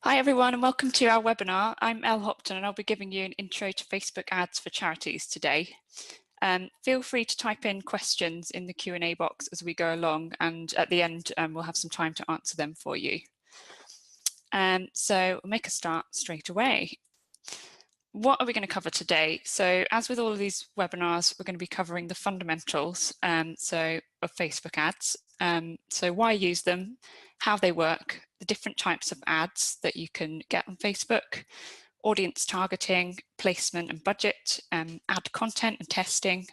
Hi everyone and welcome to our webinar. I'm Elle Hopton and I'll be giving you an intro to Facebook ads for charities today. Feel free to type in questions in the Q&A box as we go along, and at the end we'll have some time to answer them for you. So we'll make a start straight away. What are we going to cover today? So as with all of these webinars, we're going to be covering the fundamentals of Facebook ads. So why use them, how they work, the different types of ads that you can get on Facebook, audience targeting, placement and budget, ad content and testing,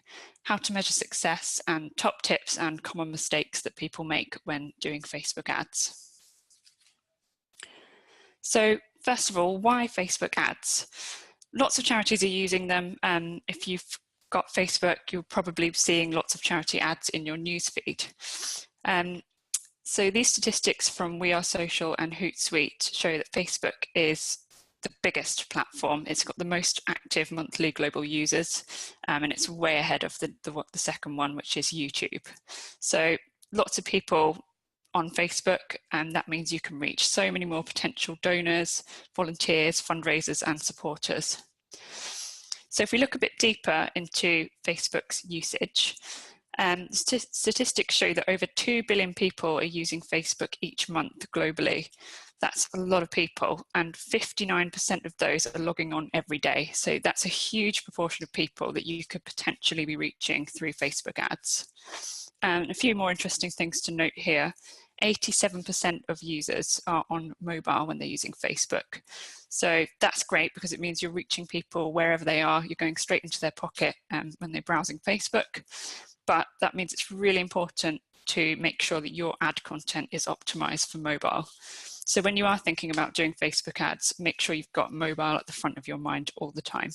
how to measure success, and top tips and common mistakes that people make when doing Facebook ads. So first of all, why Facebook ads? Lots of charities are using them. If you've got Facebook, you're probably seeing lots of charity ads in your newsfeed. So these statistics from We Are Social and Hootsuite show that Facebook is the biggest platform. It's got the most active monthly global users, and it's way ahead of the second one, which is YouTube. So lots of people on Facebook, and that means you can reach so many more potential donors, volunteers, fundraisers and supporters. So if we look a bit deeper into Facebook's usage, statistics show that over 2 billion people are using Facebook each month globally. That's a lot of people, and 59% of those are logging on every day. So that's a huge proportion of people that you could potentially be reaching through Facebook ads. A few more interesting things to note here. 87% of users are on mobile when they're using Facebook. So that's great because it means you're reaching people wherever they are. You're going straight into their pocket when they're browsing Facebook. But that means it's really important to make sure that your ad content is optimized for mobile. So when you are thinking about doing Facebook ads, make sure you've got mobile at the front of your mind all the time.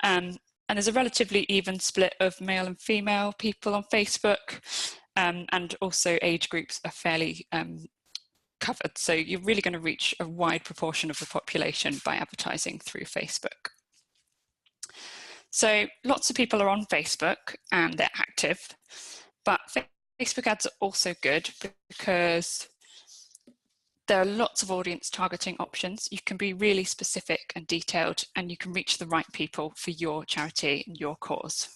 And there's a relatively even split of male and female people on Facebook, and also age groups are fairly covered. So you're really going to reach a wide proportion of the population by advertising through Facebook. So lots of people are on Facebook and they're active, but Facebook ads are also good because there are lots of audience targeting options. You can be really specific and detailed, and you can reach the right people for your charity and your cause.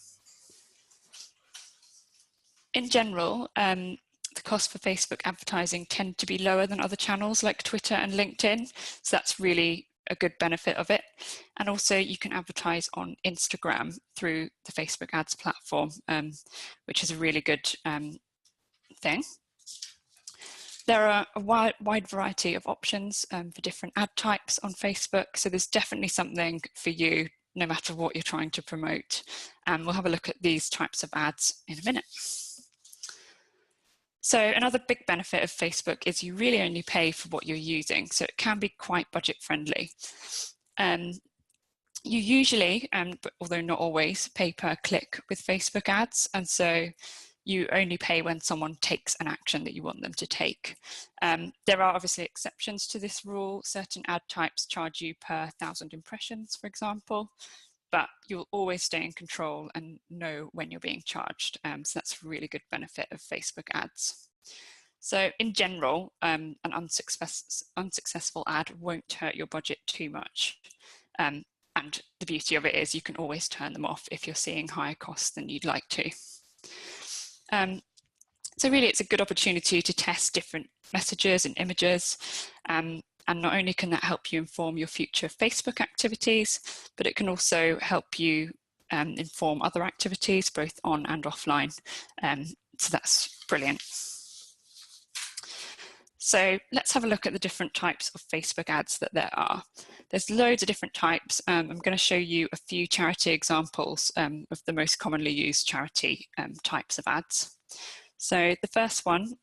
In general, the cost for Facebook advertising tend to be lower than other channels like Twitter and LinkedIn. So that's really a good benefit of it. And also you can advertise on Instagram through the Facebook ads platform, which is a really good thing. There are a wide variety of options for different ad types on Facebook. So there's definitely something for you no matter what you're trying to promote. And we'll have a look at these types of ads in a minute. So another big benefit of Facebook is you really only pay for what you're using. So it can be quite budget friendly. You usually, but although not always, pay per click with Facebook ads. And so you only pay when someone takes an action that you want them to take. There are obviously exceptions to this rule. Certain ad types charge you per 1,000 impressions, for example, but you'll always stay in control and know when you're being charged. So that's a really good benefit of Facebook ads. So in general, an unsuccessful ad won't hurt your budget too much. And the beauty of it is you can always turn them off if you're seeing higher costs than you'd like to. So really it's a good opportunity to test different messages and images, and not only can that help you inform your future Facebook activities, but it can also help you inform other activities both on and offline. So that's brilliant. So let's have a look at the different types of Facebook ads that there are. There's loads of different types. I'm going to show you a few charity examples of the most commonly used charity types of ads. So the first one,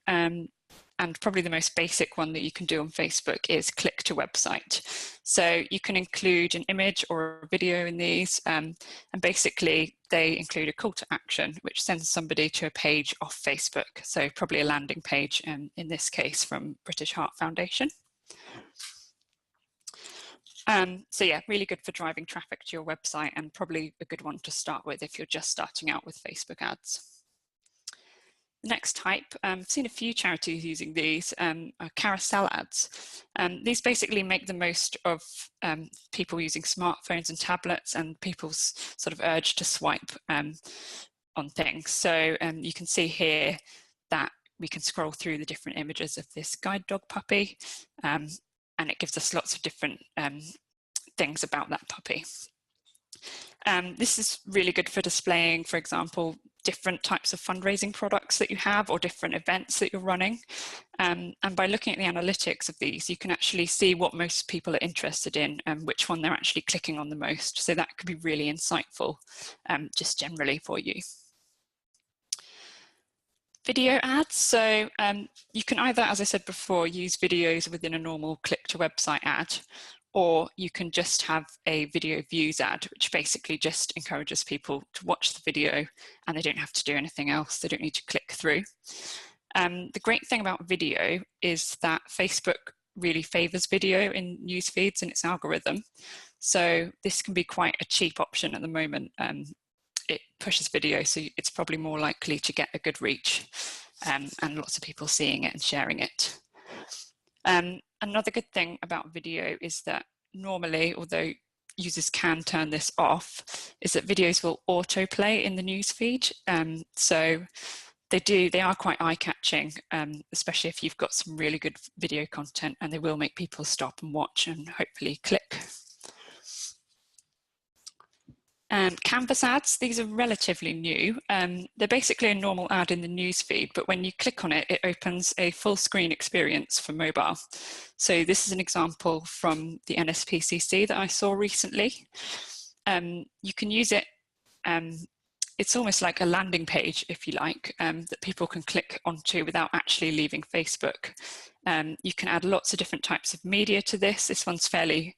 and probably the most basic one that you can do on Facebook, is click to website. So you can include an image or a video in these, and basically they include a call to action which sends somebody to a page off Facebook. So probably a landing page, in this case from British Heart Foundation. So yeah, really good for driving traffic to your website, and probably a good one to start with if you're just starting out with Facebook ads. Next type, I've seen a few charities using these, are carousel ads. These basically make the most of people using smartphones and tablets and people's sort of urge to swipe on things. So you can see here that we can scroll through the different images of this guide dog puppy, and it gives us lots of different things about that puppy. This is really good for displaying, for example, different types of fundraising products that you have or different events that you're running. And by looking at the analytics of these, you can actually see what most people are interested in and which one they're actually clicking on the most. So that could be really insightful just generally for you. Video ads. So you can either, as I said before, use videos within a normal click to website ad, or you can just have a video views ad, which basically just encourages people to watch the video and they don't have to do anything else. They don't need to click through. The great thing about video is that Facebook really favors video in news feeds and its algorithm. So this can be quite a cheap option at the moment. It pushes video, so it's probably more likely to get a good reach and lots of people seeing it and sharing it. Another good thing about video is that normally, although users can turn this off, is that videos will autoplay in the newsfeed. So they are quite eye-catching, especially if you've got some really good video content, and they will make people stop and watch and hopefully click. Canvas ads, these are relatively new. They're basically a normal ad in the newsfeed, but when you click on it, it opens a full screen experience for mobile. So this is an example from the NSPCC that I saw recently. You can use it, it's almost like a landing page, if you like, that people can click onto without actually leaving Facebook. You can add lots of different types of media to this. This one's fairly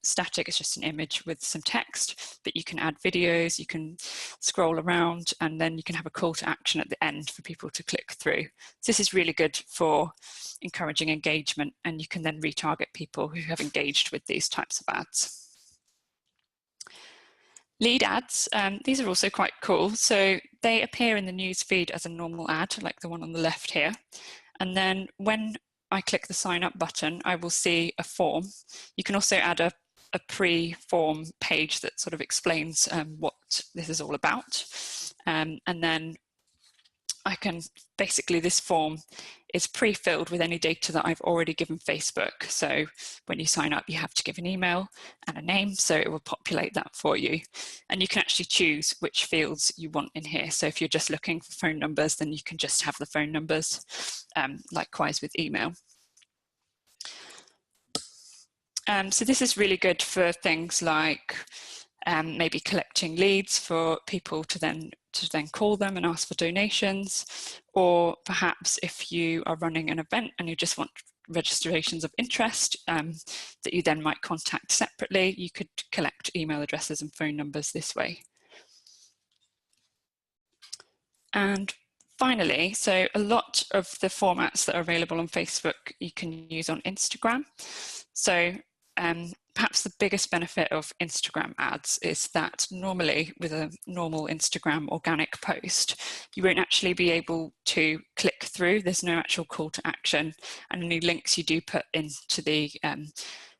static, it's just an image with some text, but you can add videos, you can scroll around, and then you can have a call to action at the end for people to click through. So this is really good for encouraging engagement, and you can then retarget people who have engaged with these types of ads. Lead ads, these are also quite cool. So they appear in the news feed as a normal ad, like the one on the left here. And then when I click the sign up button, I will see a form. You can also add a pre-form page that sort of explains what this is all about. And then I can, basically this form is pre-filled with any data that I've already given Facebook. So when you sign up, you have to give an email and a name, so it will populate that for you. And you can actually choose which fields you want in here. So if you're just looking for phone numbers, then you can just have the phone numbers, likewise with email. So this is really good for things like maybe collecting leads for people to then call them and ask for donations, or perhaps if you are running an event and you just want registrations of interest that you then might contact separately, you could collect email addresses and phone numbers this way. And finally, so a lot of the formats that are available on Facebook you can use on Instagram. So perhaps the biggest benefit of Instagram ads is that normally with a normal Instagram organic post, you won't actually be able to click through. There's no actual call to action, and any links you do put into the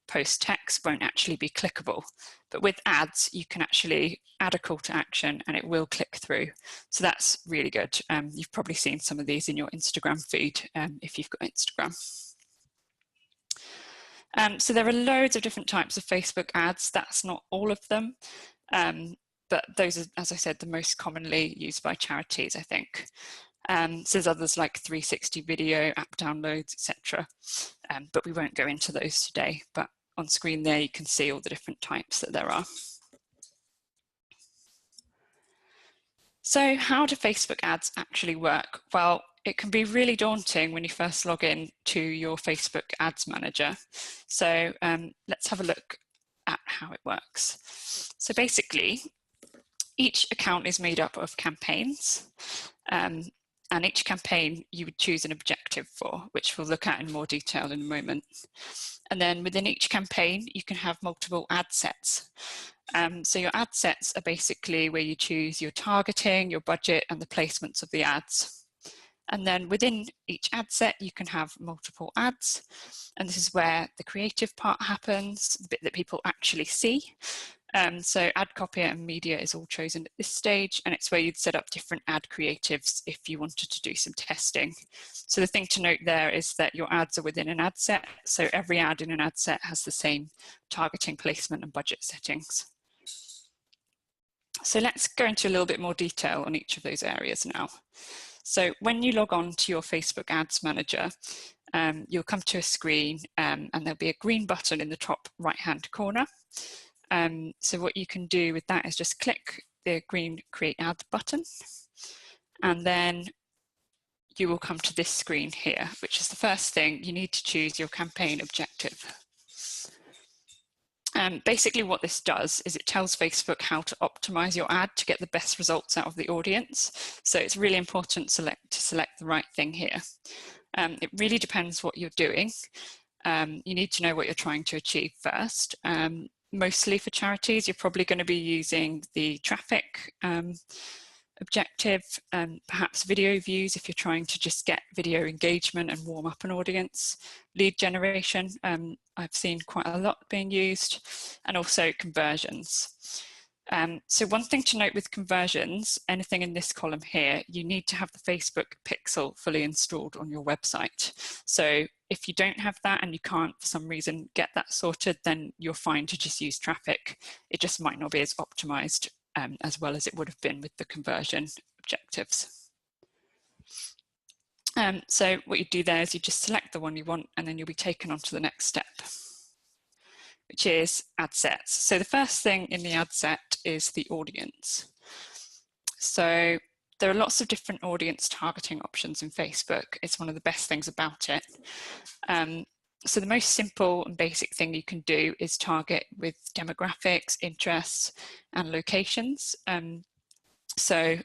post text won't actually be clickable. But with ads, you can actually add a call to action and it will click through. So that's really good. You've probably seen some of these in your Instagram feed if you've got Instagram. So there are loads of different types of Facebook ads. That's not all of them, but those are, as I said, the most commonly used by charities, I think. So there's others like 360 video, app downloads, etc. But we won't go into those today. But on screen there, you can see all the different types that there are. So how do Facebook ads actually work? Well, it can be really daunting when you first log in to your Facebook Ads Manager. So let's have a look at how it works. So basically, each account is made up of campaigns, and each campaign you would choose an objective for, which we'll look at in more detail in a moment. And then within each campaign, you can have multiple ad sets. So your ad sets are basically where you choose your targeting, your budget, and the placements of the ads. And then within each ad set, you can have multiple ads. And this is where the creative part happens, the bit that people actually see. So ad copy and media is all chosen at this stage, and it's where you'd set up different ad creatives if you wanted to do some testing. So the thing to note there is that your ads are within an ad set, so every ad in an ad set has the same targeting, placement and budget settings. So let's go into a little bit more detail on each of those areas now. So when you log on to your Facebook Ads Manager, you'll come to a screen and there'll be a green button in the top right-hand corner. So what you can do with that is just click the green Create Ad button, and then you will come to this screen here, which is the first thing. You need to choose your campaign objective. Basically what this does is it tells Facebook how to optimize your ad to get the best results out of the audience. So it's really important to select the right thing here. It really depends what you're doing. You need to know what you're trying to achieve first. Mostly for charities, you're probably going to be using the traffic objective, perhaps video views if you're trying to just get video engagement and warm up an audience, lead generation, I've seen quite a lot being used, and also conversions. So one thing to note with conversions, anything in this column here, you need to have the Facebook pixel fully installed on your website. So if you don't have that and you can't for some reason get that sorted, then you're fine to just use traffic. It just might not be as optimized as well as it would have been with the conversion objectives. So what you do there is you just select the one you want, and then you'll be taken on to the next step, which is ad sets. So the first thing in the ad set is the audience. So there are lots of different audience targeting options in Facebook. It's one of the best things about it. So the most simple and basic thing you can do is target with demographics, interests, and locations. So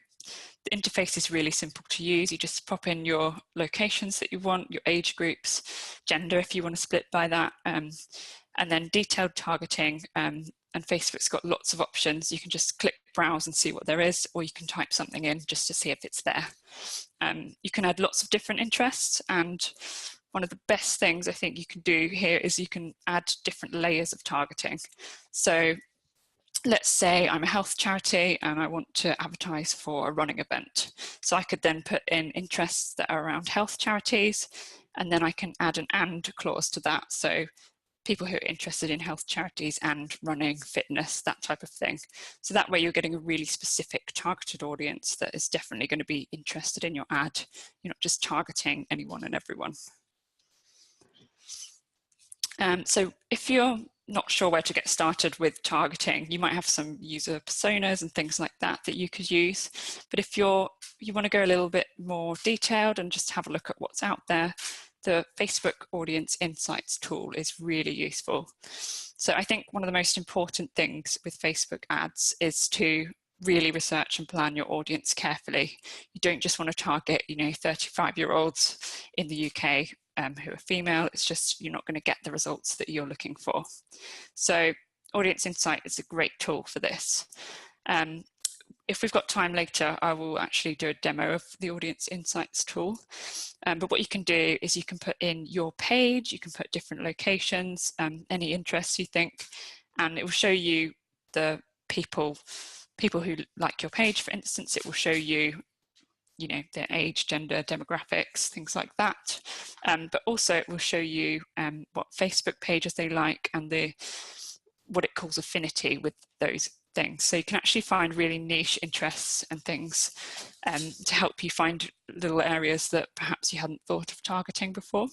the interface is really simple to use. You just pop in your locations that you want, your age groups, gender if you want to split by that, and then detailed targeting. And Facebook's got lots of options. You can just click browse and see what there is, or you can type something in just to see if it's there. You can add lots of different interests, and one of the best things I think you can do here is you can add different layers of targeting. So let's say I'm a health charity and I want to advertise for a running event. So I could then put in interests that are around health charities, and then I can add an and clause to that. So people who are interested in health charities and running, fitness, that type of thing. So that way you're getting a really specific targeted audience that is definitely going to be interested in your ad. You're not just targeting anyone and everyone. So if you're not sure where to get started with targeting, you might have some user personas and things like that that you could use. But if you want to go a little bit more detailed and just have a look at what's out there, the Facebook Audience Insights tool is really useful. So I think one of the most important things with Facebook ads is to really research and plan your audience carefully. You don't just want to target, 35-year-olds in the UK who are female. It's just, you're not going to get the results that you're looking for. So Audience Insight is a great tool for this. If we've got time later, I will actually do a demo of the Audience Insights tool. But what you can do is you can put in your page, you can put different locations, any interests you think, and it will show you the people who like your page, for instance. It will show you, their age, gender, demographics, things like that. But also it will show you what Facebook pages they like and what it calls affinity with those things. So you can actually find really niche interests and things to help you find little areas that perhaps you hadn't thought of targeting before.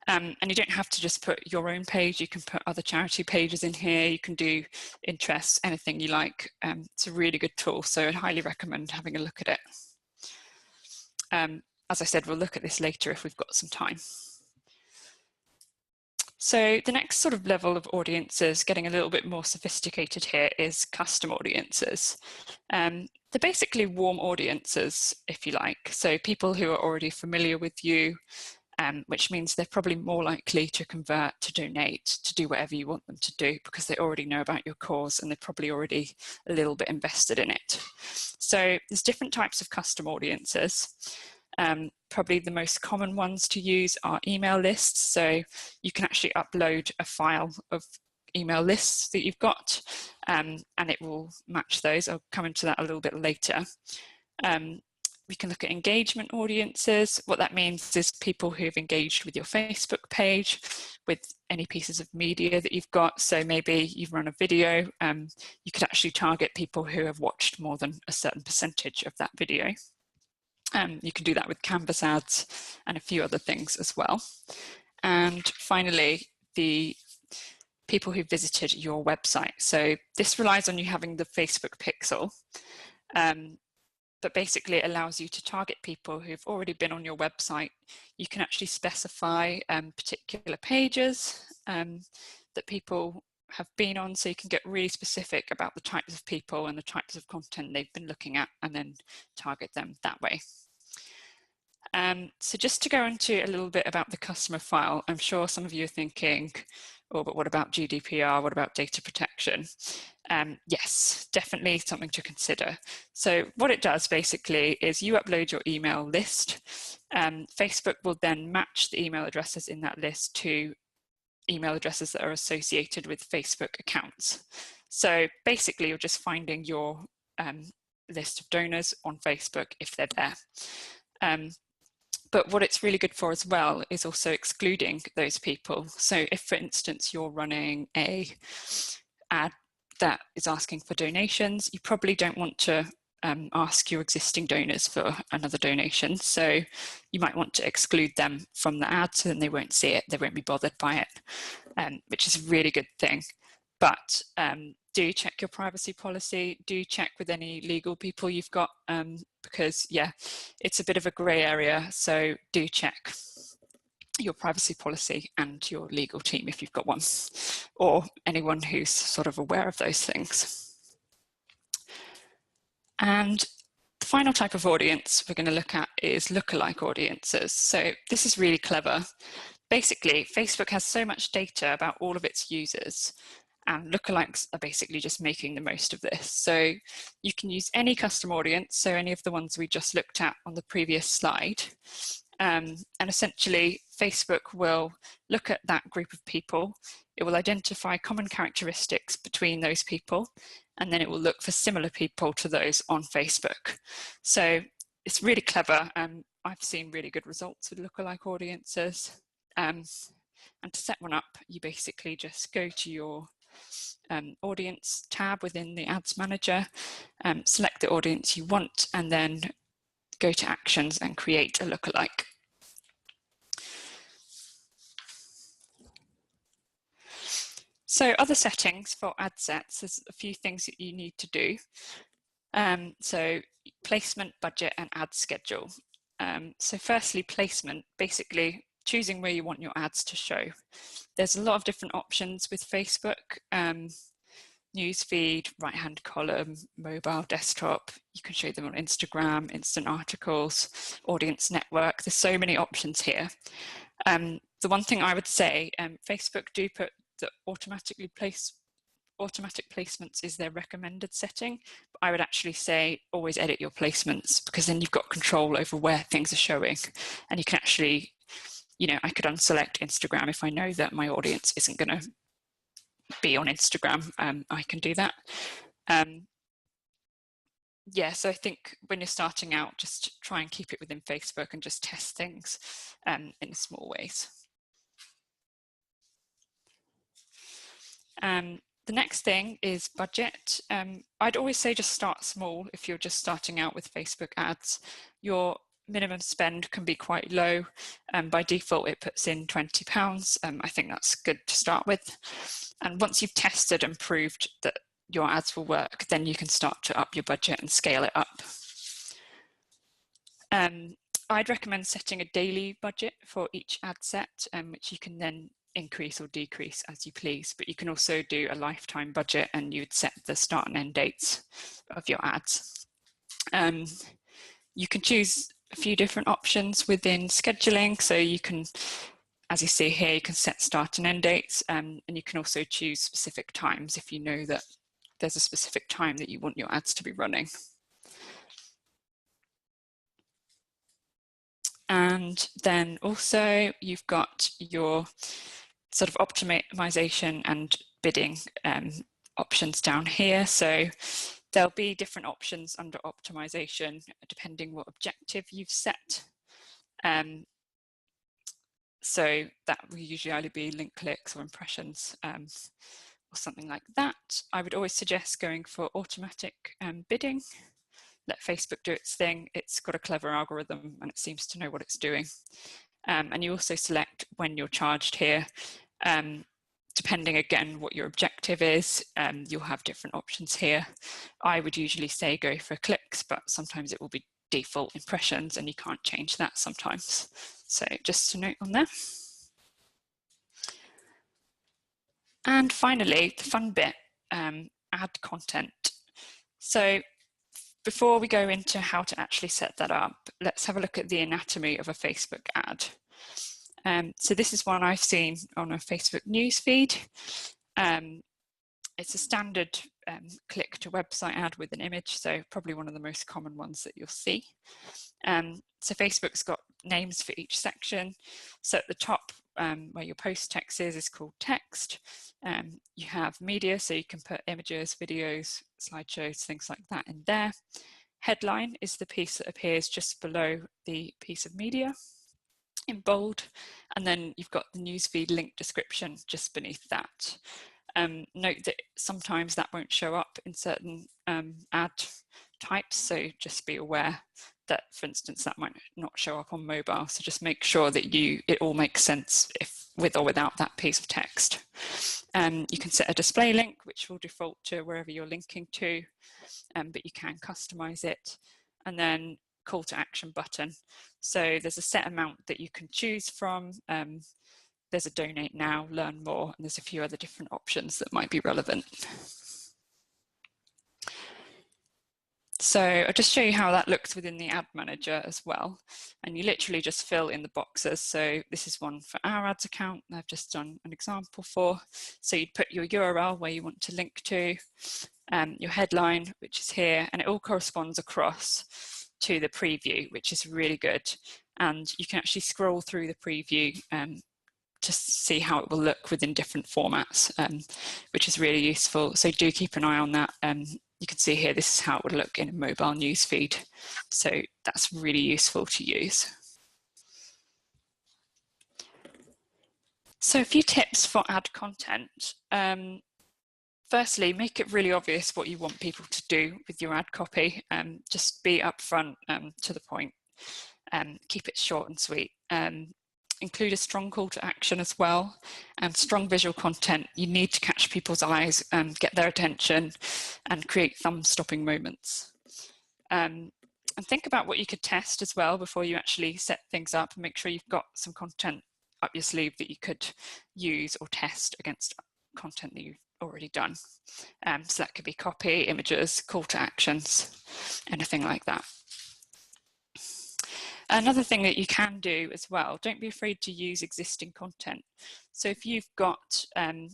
And you don't have to just put your own page, you can put other charity pages in here, you can do interests, anything you like. It's a really good tool, so I'd highly recommend having a look at it. As I said, we'll look at this later if we've got some time. So the next sort of level of audiences, getting a little bit more sophisticated here, is custom audiences. They're basically warm audiences, if you like. So people who are already familiar with you, which means they're probably more likely to convert, to donate, to do whatever you want them to do, because they already know about your cause and they're probably already a little bit invested in it. So there's different types of custom audiences. Probably the most common ones to use are email lists. So you can actually upload a file of email lists that you've got, and it will match those. I'll come into that a little bit later. We can look at engagement audiences. What that means is people who've engaged with your Facebook page, with any pieces of media that you've got. So maybe you've run a video, you could actually target people who have watched more than a certain percentage of that video. You can do that with Canvas ads and a few other things as well. And finally, the people who visited your website. So this relies on you having the Facebook pixel, but basically it allows you to target people who've already been on your website. You can actually specify particular pages that people have been on, so you can get really specific about the types of people and the types of content they've been looking at, and then target them that way. So just to go into a little bit about the customer file, I'm sure some of you are thinking, oh, but what about GDPR? What about data protection? Yes, definitely something to consider. So what it does basically is you upload your email list. Facebook will then match the email addresses in that list to email addresses that are associated with Facebook accounts. So basically you're just finding your list of donors on Facebook if they're there. But what it's really good for as well is also excluding those people. So if, for instance, you're running an ad that is asking for donations, you probably don't want to ask your existing donors for another donation. So you might want to exclude them from the ad, so then they won't see it, they won't be bothered by it, which is a really good thing. But do check your privacy policy, do check with any legal people you've got, because yeah, it's a bit of a grey area, so do check your privacy policy and your legal team if you've got one, or anyone who's sort of aware of those things. And the final type of audience we're going to look at is lookalike audiences. So this is really clever. Basically, Facebook has so much data about all of its users, and lookalikes are basically just making the most of this. So you can use any custom audience, so any of the ones we just looked at on the previous slide. And essentially, Facebook will look at that group of people. It will identify common characteristics between those people, and then it will look for similar people to those on Facebook. So it's really clever. I've seen really good results with lookalike audiences. And to set one up, you basically just go to your audience tab within the ads manager, select the audience you want, and then go to actions and create a lookalike. So other settings for ad sets, there's a few things that you need to do. So placement, budget, and ad schedule. So firstly, placement, basically choosing where you want your ads to show. There's a lot of different options with Facebook. Newsfeed, right-hand column, mobile, desktop. You can show them on Instagram, instant articles, audience network. There's so many options here. The one thing I would say, Facebook do put the automatic placements is their recommended setting, but I would actually say always edit your placements, because then you've got control over where things are showing, and you can actually, you know, I could unselect Instagram if I know that my audience isn't going to be on Instagram. I can do that. Yeah, so I think when you're starting out, just try and keep it within Facebook and just test things in small ways. The next thing is budget. I'd always say just start small if you're just starting out with Facebook ads. Your minimum spend can be quite low. By default, it puts in £20. I think that's good to start with. And once you've tested and proved that your ads will work, then you can start to up your budget and scale it up. I'd recommend setting a daily budget for each ad set, which you can then increase or decrease as you please, but you can also do a lifetime budget, and you would set the start and end dates of your ads. You can choose a few different options within scheduling. So you can, as you see here, you can set start and end dates, and you can also choose specific times if you know that there's a specific time that you want your ads to be running. And then also you've got your sort of optimization and bidding options down here. So there'll be different options under optimization depending what objective you've set. So that will usually either be link clicks or impressions or something like that. I would always suggest going for automatic bidding. Let Facebook do its thing. It's got a clever algorithm and it seems to know what it's doing. And you also select when you're charged here. Depending again what your objective is, you'll have different options here. I would usually say go for clicks, but sometimes it will be default impressions and you can't change that sometimes. So just a note on there. And finally, the fun bit, add content. So before we go into how to actually set that up, let's have a look at the anatomy of a Facebook ad. So this is one I've seen on a Facebook newsfeed. It's a standard click to website ad with an image, so probably one of the most common ones that you'll see. So Facebook's got names for each section. So at the top where your post text is called text. You have media, so you can put images, videos, slideshows, things like that in there. Headline is the piece that appears just below the piece of media in bold, and then you've got the newsfeed link description just beneath that. Note that sometimes that won't show up in certain ad types, so just be aware that, for instance, that might not show up on mobile. So just make sure that it all makes sense if with or without that piece of text. You can set a display link, which will default to wherever you're linking to, but you can customize it. And then call to action button. So there's a set amount that you can choose from. There's a donate now, learn more, and there's a few other different options that might be relevant. So I'll just show you how that looks within the ad manager as well. And you literally just fill in the boxes. So this is one for our ads account that I've just done an example for. So you'd put your URL where you want to link to, your headline, which is here, and it all corresponds across to the preview, which is really good. And you can actually scroll through the preview to see how it will look within different formats, which is really useful. So do keep an eye on that. You can see here, this is how it would look in a mobile newsfeed. So that's really useful to use. So a few tips for ad content. Firstly, make it really obvious what you want people to do with your ad copy. Just be upfront, to the point, keep it short and sweet. Include a strong call to action as well, and strong visual content. You need to catch people's eyes and get their attention and create thumb-stopping moments. And think about what you could test as well before you actually set things up, and make sure you've got some content up your sleeve that you could use or test against content that you've already done. So that could be copy, images, call to actions, anything like that. Another thing that you can do as well, don't be afraid to use existing content. So if you've got a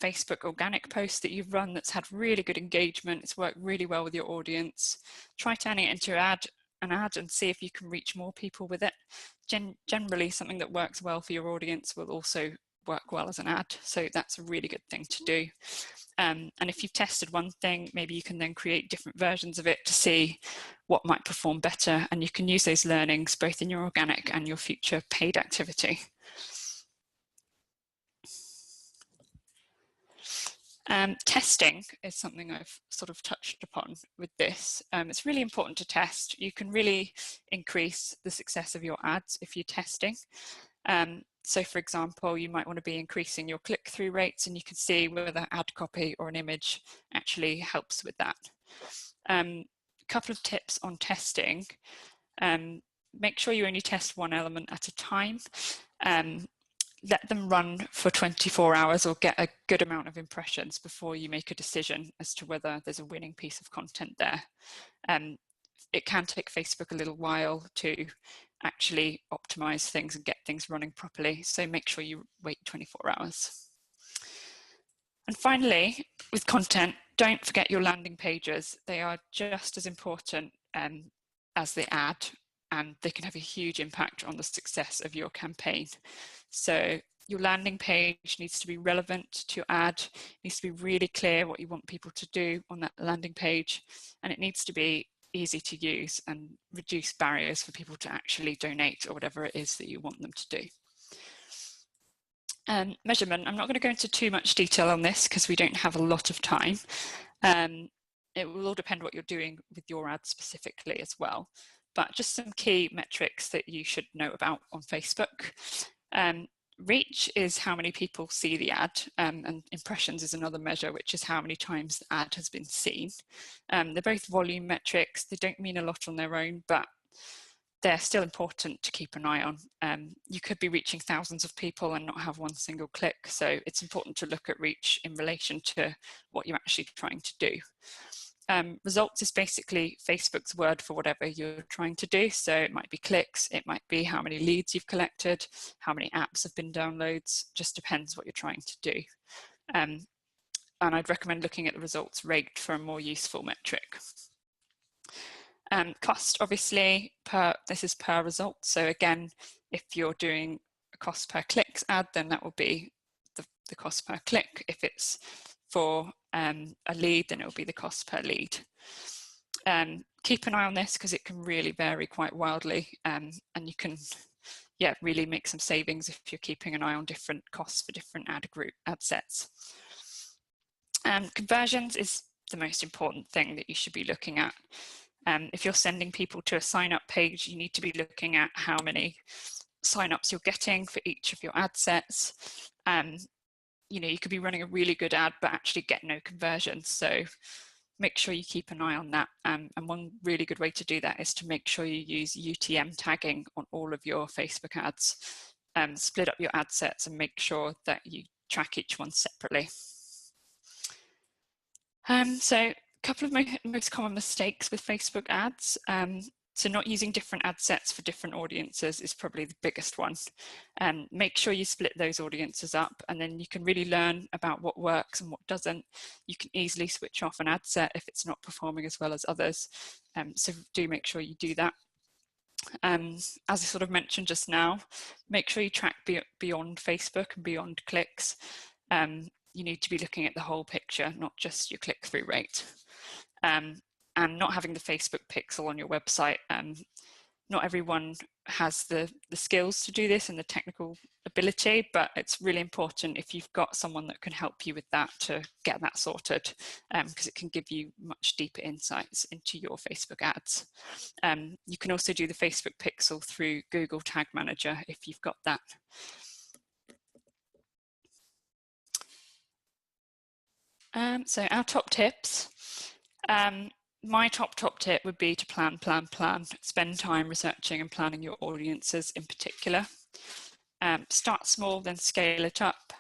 Facebook organic post that you've run that's had really good engagement, it's worked really well with your audience, try turning it into an ad and see if you can reach more people with it. Generally, something that works well for your audience will also work well as an ad. So that's a really good thing to do. And if you've tested one thing, maybe you can then create different versions of it to see what might perform better. And you can use those learnings both in your organic and your future paid activity. Testing is something I've sort of touched upon with this. It's really important to test. You can really increase the success of your ads if you're testing. So for example, you might want to be increasing your click-through rates, and you can see whether ad copy or an image actually helps with that. A couple of tips on testing. Make sure you only test one element at a time. Let them run for 24 hours or get a good amount of impressions before you make a decision as to whether there's a winning piece of content there. it can take Facebook a little while to actually optimize things and get things running properly. So make sure you wait 24 hours. And finally, with content, don't forget your landing pages. They are just as important as the ad, and they can have a huge impact on the success of your campaign. So your landing page needs to be relevant to your ad, it needs to be really clear what you want people to do on that landing page, and it needs to be easy to use and reduce barriers for people to actually donate or whatever it is that you want them to do. Measurement, I'm not going to go into too much detail on this because we don't have a lot of time. It will all depend what you're doing with your ad specifically as well, but just some key metrics that you should know about on Facebook. Reach is how many people see the ad, and impressions is another measure, which is how many times the ad has been seen. They're both volume metrics. They don't mean a lot on their own, but they're still important to keep an eye on. You could be reaching thousands of people and not have one single click, so it's important to look at reach in relation to what you're actually trying to do. Results is basically Facebook's word for whatever you're trying to do. So it might be clicks, it might be how many leads you've collected, how many apps have been downloads, just depends what you're trying to do. And I'd recommend looking at the results rate for a more useful metric. Cost, obviously, this is per result. So again, if you're doing a cost per clicks ad, then that will be the cost per click. If it's for a lead, then it will be the cost per lead. Keep an eye on this because it can really vary quite wildly, and you can really make some savings if you're keeping an eye on different costs for different ad sets. Conversions is the most important thing that you should be looking at. If you're sending people to a sign-up page, you need to be looking at how many sign-ups you're getting for each of your ad sets. You could be running a really good ad but actually get no conversions, so make sure you keep an eye on that. And one really good way to do that is to make sure you use UTM tagging on all of your Facebook ads. Split up your ad sets and make sure that you track each one separately. So a couple of most common mistakes with Facebook ads. So not using different ad sets for different audiences is probably the biggest one. Make sure you split those audiences up, and then you can really learn about what works and what doesn't. You can easily switch off an ad set if it's not performing as well as others. So do make sure you do that. As I sort of mentioned just now, make sure you track beyond Facebook and beyond clicks. You need to be looking at the whole picture, not just your click-through rate. And not having the Facebook pixel on your website. Not everyone has the skills to do this and the technical ability, but it's really important if you've got someone that can help you with that to get that sorted, because it can give you much deeper insights into your Facebook ads. You can also do the Facebook pixel through Google Tag Manager if you've got that. So our top tips. My top tip would be to plan. Spend time researching and planning your audiences in particular. Start small, then scale it up.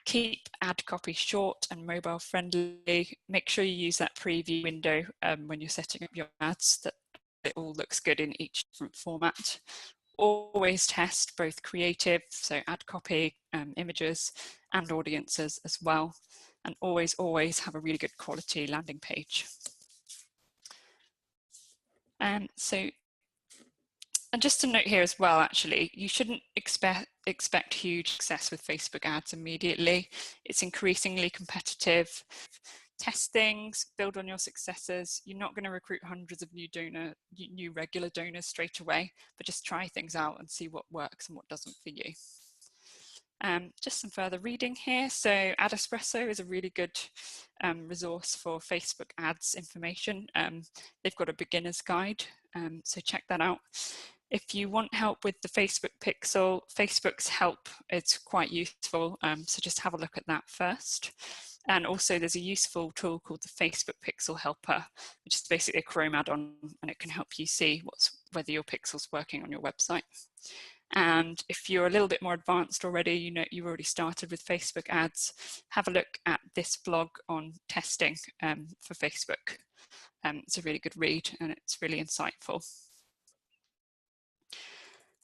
Keep ad copy short and mobile friendly. Make sure you use that preview window when you're setting up your ads, that it all looks good in each different format. Always test both creative, so ad copy, images, and audiences as well. And always have a really good quality landing page. And just to note here as well, actually, you shouldn't expect huge success with Facebook ads immediately. It's increasingly competitive. Test things, build on your successes. You're not going to recruit hundreds of new regular donors straight away, but just try things out and see what works and what doesn't for you. Just some further reading here. So Ad Espresso is a really good resource for Facebook ads information. They've got a beginner's guide, so check that out. If you want help with the Facebook pixel, Facebook's help is quite useful, so just have a look at that first. And also there's a useful tool called the Facebook Pixel Helper, which is basically a Chrome add-on, and it can help you see whether your pixel's working on your website. And if you're a little bit more advanced already, you know you've already started with Facebook ads, have a look at this blog on testing for Facebook. It's a really good read and it's really insightful.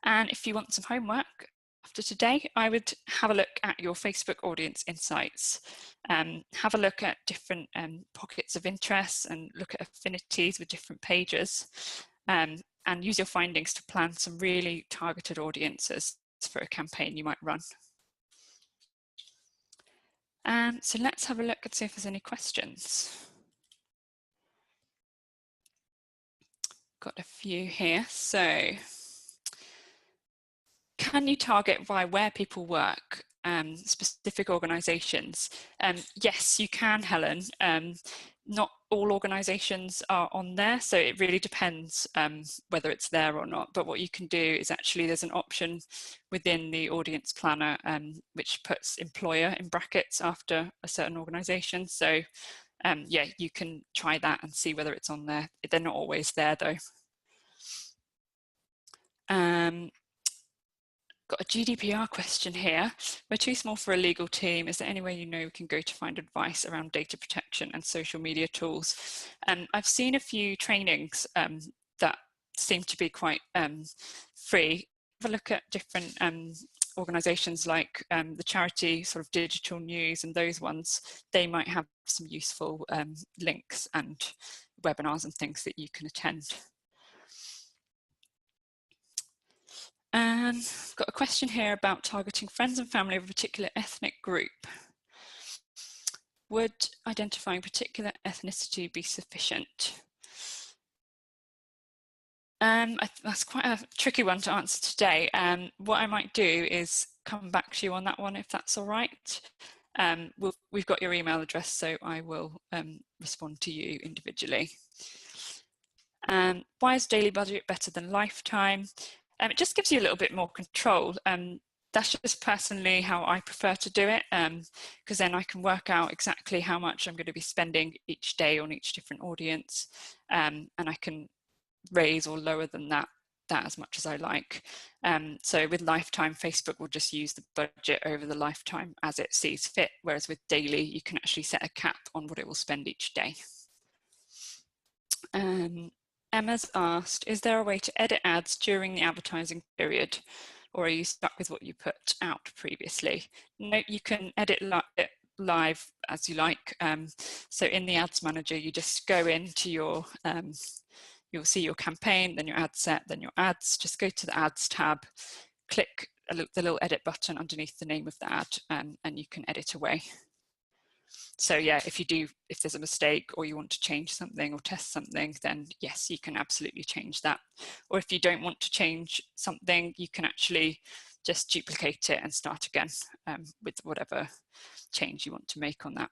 And if you want some homework after today, I would have a look at your Facebook audience insights. Have a look at different pockets of interest and look at affinities with different pages, and use your findings to plan some really targeted audiences for a campaign you might run. So let's have a look and see if there's any questions. Got a few here. So, can you target by where people work, specific organisations? Yes, you can, Helen. Not all organisations are on there, so it really depends whether it's there or not. But what you can do is actually there's an option within the audience planner which puts employer in brackets after a certain organisation. So yeah, you can try that and see whether it's on there. They're not always there though. Got a GDPR question here. We're too small for a legal team. Is there any way you know we can go to find advice around data protection and social media tools? I've seen a few trainings that seem to be quite free. Have a look at different organisations like the charity sort of digital news and those ones. They might have some useful links and webinars and things that you can attend. I've got a question here about targeting friends and family of a particular ethnic group. Would identifying particular ethnicity be sufficient? That's quite a tricky one to answer today. What I might do is come back to you on that one if that's all right. We've got your email address, so I will respond to you individually. Why is daily budget better than lifetime? It just gives you a little bit more control. That's just personally how I prefer to do it, because then I can work out exactly how much I'm going to be spending each day on each different audience, and I can raise or lower than that as much as I like. So with lifetime, Facebook will just use the budget over the lifetime as it sees fit, whereas with daily, you can actually set a cap on what it will spend each day. Emma's asked, is there a way to edit ads during the advertising period, or are you stuck with what you put out previously? No, you can edit it live as you like. So in the ads manager, you just go into your, you'll see your campaign, then your ad set, then your ads. Just go to the ads tab, click the little edit button underneath the name of the ad, and you can edit away. So yeah, if there's a mistake or you want to change something or test something, then yes, you can absolutely change that. Or if you don't want to change something, you can actually just duplicate it and start again with whatever change you want to make on that.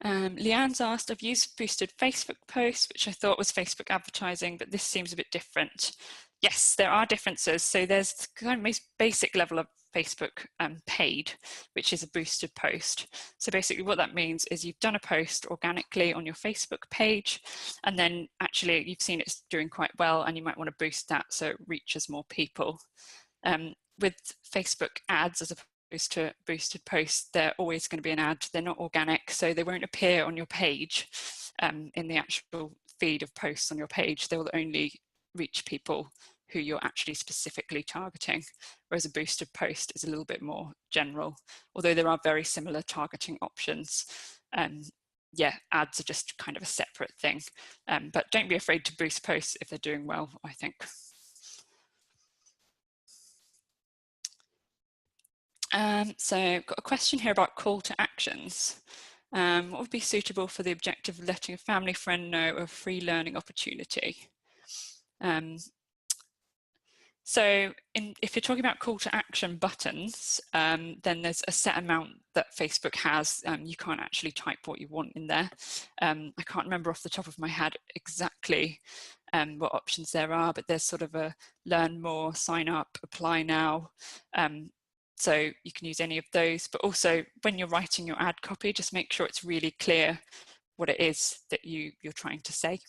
Leanne's asked, I've used boosted Facebook posts, which I thought was Facebook advertising, but this seems a bit different. Yes, there are differences. So there's the kind of most basic level of Facebook paid, which is a boosted post. So basically what that means is you've done a post organically on your Facebook page, and then actually you've seen it's doing quite well and you might want to boost that so it reaches more people. With Facebook ads as opposed to boosted posts, they're always going to be an ad. They're not organic, so they won't appear on your page in the actual feed of posts on your page. They will only reach people who you're actually specifically targeting, whereas a boosted post is a little bit more general, although there are very similar targeting options. Yeah, ads are just kind of a separate thing, but don't be afraid to boost posts if they're doing well, I think. So I've got a question here about call to actions. What would be suitable for the objective of letting a family friend know of a free learning opportunity? So if you're talking about call to action buttons, then there's a set amount that Facebook has. You can't actually type what you want in there. I can't remember off the top of my head exactly what options there are, but there's sort of a learn more, sign up, apply now. So you can use any of those, but also when you're writing your ad copy, just make sure it's really clear what it is that you're trying to say.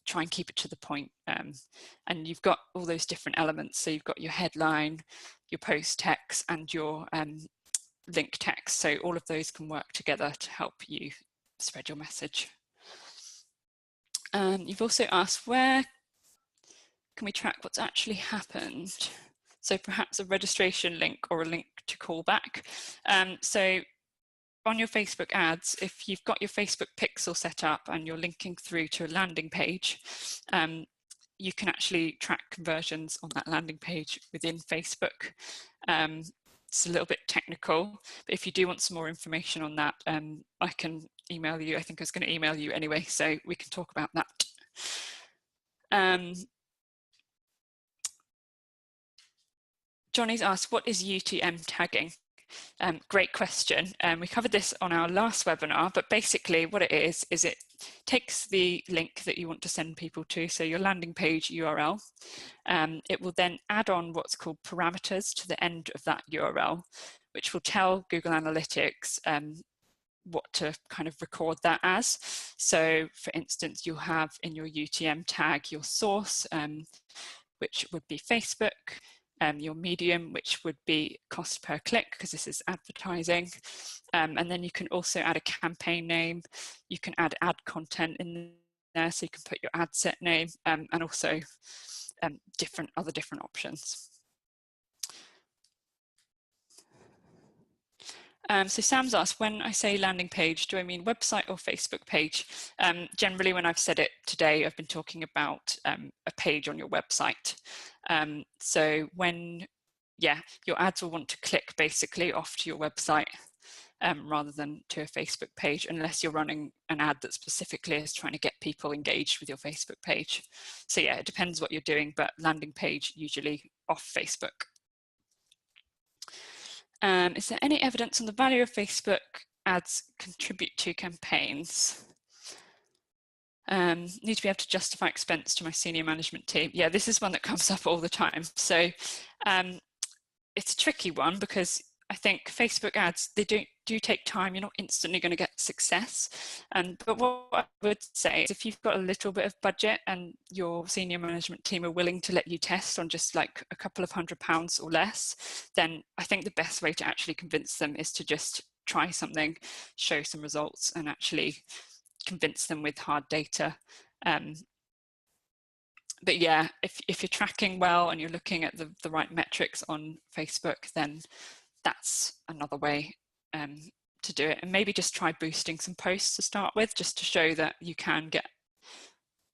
try and keep it to the point. And you've got all those different elements. So you've got your headline, your post text, and your link text. So all of those can work together to help you spread your message. You've also asked, where can we track what's actually happened? So perhaps a registration link or a link to call back. So on your Facebook ads, if you've got your Facebook pixel set up and you're linking through to a landing page, you can actually track conversions on that landing page within Facebook. It's a little bit technical, but if you do want some more information on that, I can email you. I think I was going to email you anyway, so we can talk about that. Johnny's asked, what is UTM tagging? Great question. We covered this on our last webinar, but basically what it is it takes the link that you want to send people to, so your landing page URL. It will then add on what's called parameters to the end of that URL, which will tell Google Analytics what to kind of record that as. So for instance, you'll have in your UTM tag your source, which would be Facebook, your medium, which would be cost per click, because this is advertising. And then you can also add a campaign name. You can add ad content in there, so you can put your ad set name, and also other different options. So Sam's asked, when I say landing page, do I mean website or Facebook page? Generally, when I've said it today, I've been talking about a page on your website. So when, your ads will want to click basically off to your website rather than to a Facebook page, unless you're running an ad that specifically is trying to get people engaged with your Facebook page. So yeah, it depends what you're doing, but landing page usually off Facebook. Is there any evidence on the value of Facebook ads contribute to campaigns? Need to be able to justify expense to my senior management team. Yeah, this is one that comes up all the time. So it's a tricky one, because I think Facebook ads, they do take time. You're not instantly going to get success. But what I would say is, if you've got a little bit of budget and your senior management team are willing to let you test on just like a couple of £100 or less, then I think the best way to actually convince them is to just try something, show some results, and actually convince them with hard data. But yeah, if you're tracking well and you're looking at the right metrics on Facebook, then that's another way to do it. And maybe just try boosting some posts to start with, just to show that you can get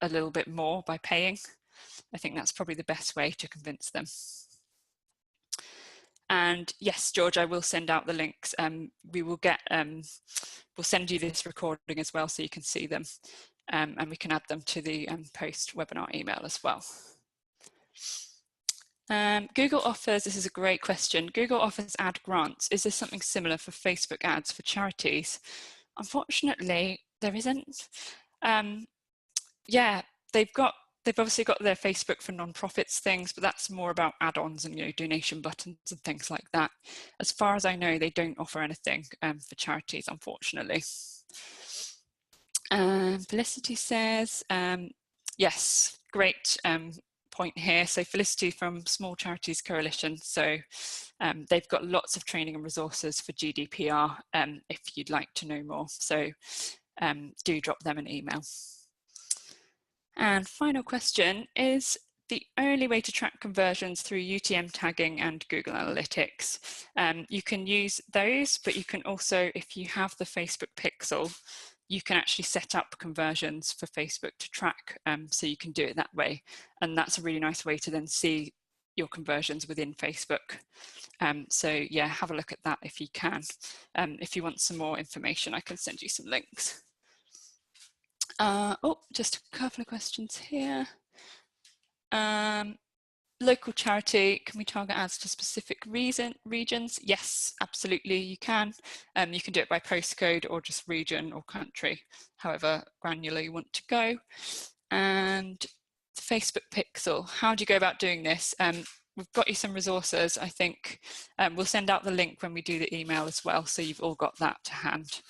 a little bit more by paying. I think that's probably the best way to convince them. And yes, George, I will send out the links. We will get, we'll send you this recording as well, so you can see them, and we can add them to the post-webinar email as well. Google offers, this is a great question, Google offers ad grants. Is this something similar for Facebook ads for charities? Unfortunately, there isn't. Yeah, they've obviously got their Facebook for non-profits things, but that's more about add-ons and, you know, donation buttons and things like that. As far as I know, they don't offer anything for charities, unfortunately. Felicity says, yes, great point here. So Felicity from Small Charities Coalition. So they've got lots of training and resources for GDPR if you'd like to know more. So do drop them an email. And final question, is the only way to track conversions through UTM tagging and Google Analytics? You can use those, but you can also, if you have the Facebook pixel, you can actually set up conversions for Facebook to track, so you can do it that way. And that's a really nice way to then see your conversions within Facebook. So yeah, have a look at that if you can. If you want some more information, I can send you some links. Oh, just a couple of questions here. Local charity, can we target ads to specific regions? Yes, absolutely, you can. You can do it by postcode or just region or country, however granular you want to go. And the Facebook pixel, how do you go about doing this? We've got you some resources, I think. We'll send out the link when we do the email as well, so you've all got that to hand.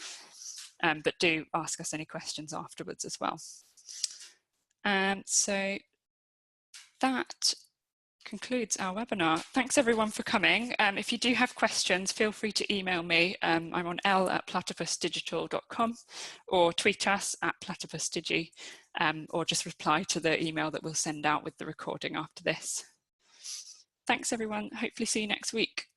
But do ask us any questions afterwards as well. So that concludes our webinar. Thanks everyone for coming. If you do have questions, feel free to email me. I'm on l@platypusdigital.com, or tweet us at platypusdigi, or just reply to the email that we'll send out with the recording after this. Thanks everyone. Hopefully see you next week.